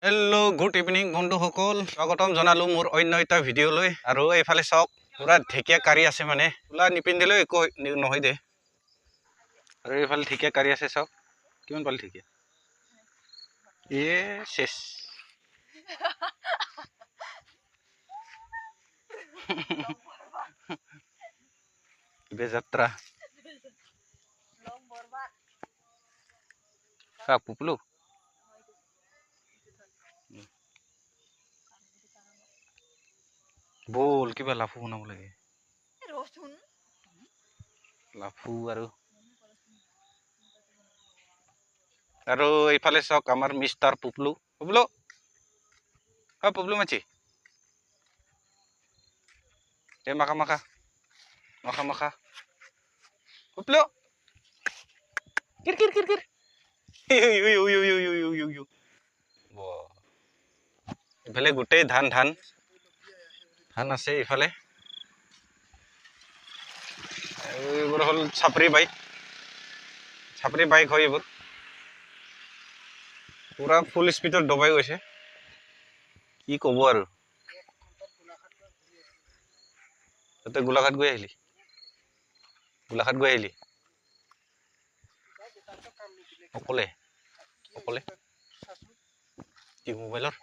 Hello' good evening বন্ধুসকল, স্বাগতম জনালোঁ মোৰ অন্য এটা ভিডিঅ'লৈ। আৰু এইফালে চাওক, পূৰা ঢেকীয়া কাঢ়ি আছে, মানে চোলা নিপিন্ধিলেও একো নহয় দে। আৰু এইফালে ঢেকীয়া কাঢ়ি আছে, চাওক কিমান পালে ঢেকীয়া। চেছ বেযাত্ৰা পুপলু বল, কিবা লাফু বনাব লাগে, লাফু। আৰু এইফালে চাওক, আমাৰ মিষ্টাৰ পুপলু। পুপলু পুপলু মাছি মাখা মাখা মাখা মাখা পুপলু কিৰ কিৰ কিৰ কিৰ। ইফালে গোটেই ধান ধান ধান আছে। ইফালে এইবোৰ হ'ল চাপৰি বাইক হয় এইবোৰ। পুৰা ফুল স্পীডত দবাই গৈছে, কি ক'ব আৰু। তাতে গোলাঘাট গৈ আহিলি অকলে অকলে কি মোবাইলৰ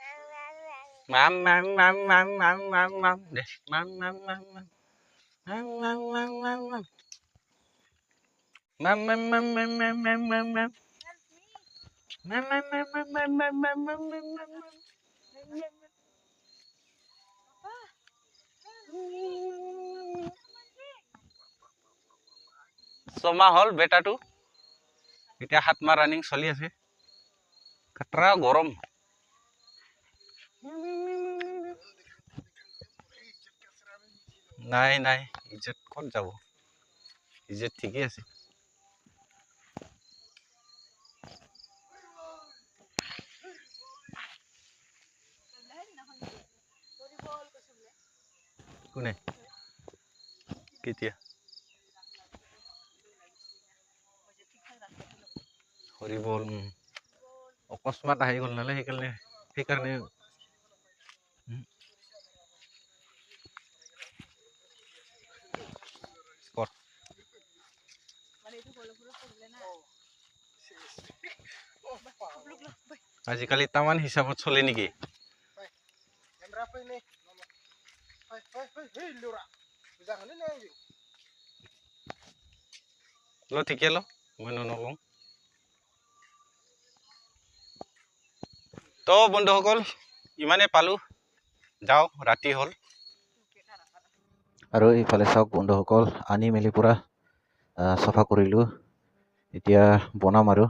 মাম মাম মাম মাম মাম মাম মাম দে মাম মাম মাম মাম মাম মাম মাম মাম মাম মাম মাম মাম মাম মাম মাম মাম মাম মাম ছমাহ হ'ল বেটাটো, এতিয়া 7 মাহ ৰানিং চলি আছে। খাতৰা গৰম। নাই নাই, ইজ্জত ক'ত যাব, ইজ্জত ঠিকেই আছে। কোনে কেতিয়া হৰিবল অকস্মাত আহি গ'ল নালে, সেইকাৰণে আজিকালি তামান হিচাপত চলে নেকি? ঠিকে ল, মই নলওঁ। তো বন্ধুসকল, ইমানে পালো, যাওঁ, ৰাতি হ'ল। আৰু এইফালে চাওক বন্ধুসকল, আনি মেলি পুৰা চাফা কৰিলোঁ, এতিয়া বনাম আৰু।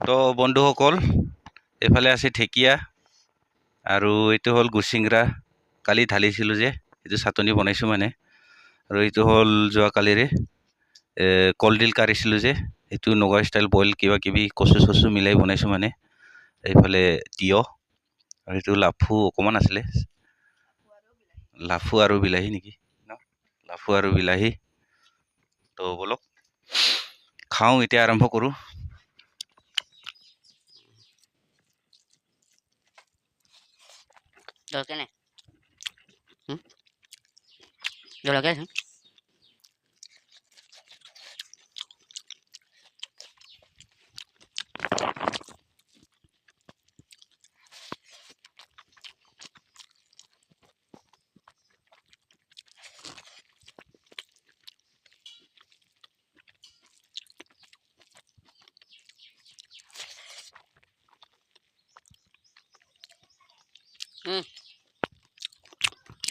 তো বন্ধুসকল, এইফালে আছে ঢেকীয়া, আৰু এইটো হ'ল গুচিংৰা, কালি ঢালিছিলোঁ যে, এইটো চাটনি বনাইছোঁ মানে। আৰু এইটো হ'ল যোৱাকালিৰে কলডিল কাঢ়িছিলোঁ যে, সেইটো নগা ষ্টাইল বইল কিবা কিবি কচু চচু মিলাই বনাইছোঁ মানে। এইফালে তিয়হ, আৰু এইটো লাফু অকণমান আছিলে, লাফু আৰু বিলাহী নেকি, লাফু আৰু বিলাহী। তো বলক খাওঁ, এতিয়া আৰম্ভ কৰোঁ।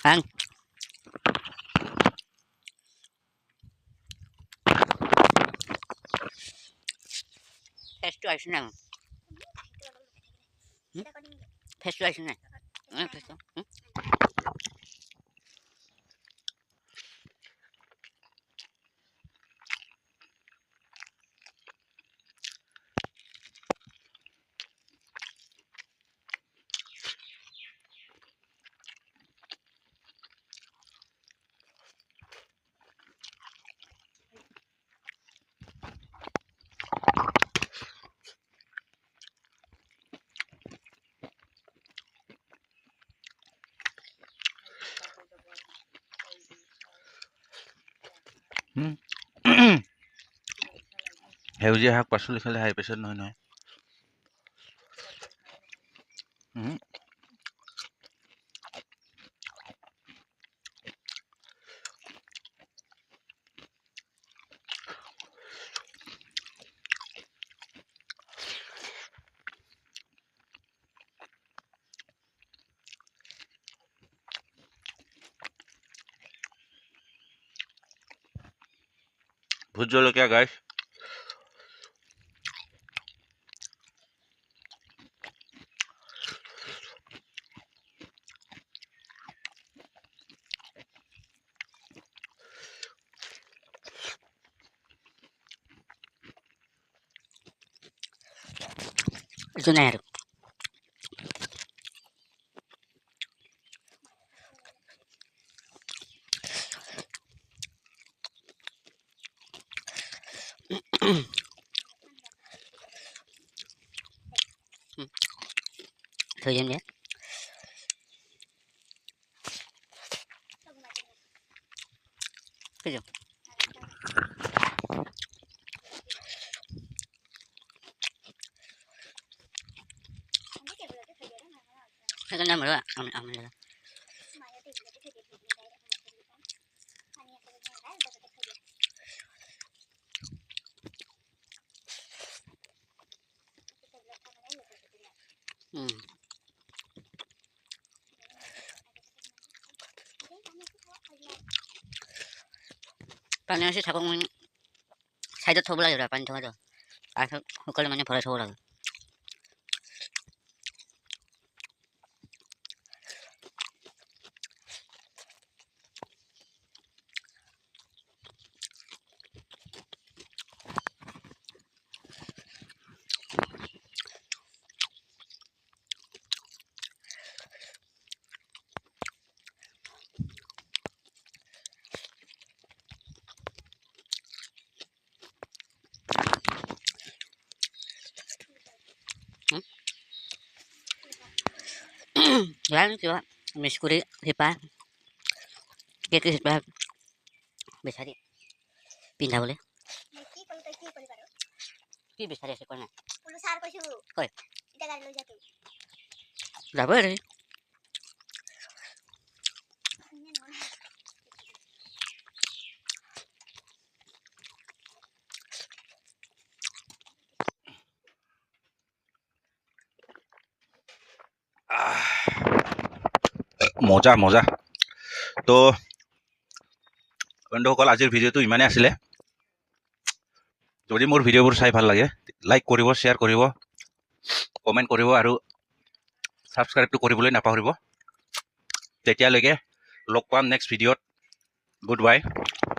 Ăn Festo này Festo này Festo সেউজীয়া শাক পাচলি খালে হাই প্ৰেছাৰ নহয়। ভোট জলকীয়া গাইছ। Itu na yaro. Thôi em nhé. Cái gì? Cái này mà đó, ăn này. পানী আছে থাকক মানে সাইডত থব লাগে পানী থকাটো আৰু শুকালে মানে ভৰাই থব লাগে Ráng chưa mix কৰি হিপা কেক হিপা বিচাৰি পিন্ধাবলৈ কি বিচাৰি আছে কোৱা নাই হয় যাব আৰু মজা মজা তো বন্ধুসকল আজিৰ ভিডিঅ'টো ইমানেই আছিলে যদি মোৰ ভিডিঅ'বোৰ চাই ভাল লাগে লাইক কৰিব শ্বেয়াৰ কৰিব কমেণ্ট কৰিব আৰু ছাবস্ক্ৰাইবটো কৰিবলৈ নাপাহৰিব তেতিয়ালৈকে লগ পাম নেক্সট ভিডিঅ'ত গুড বাই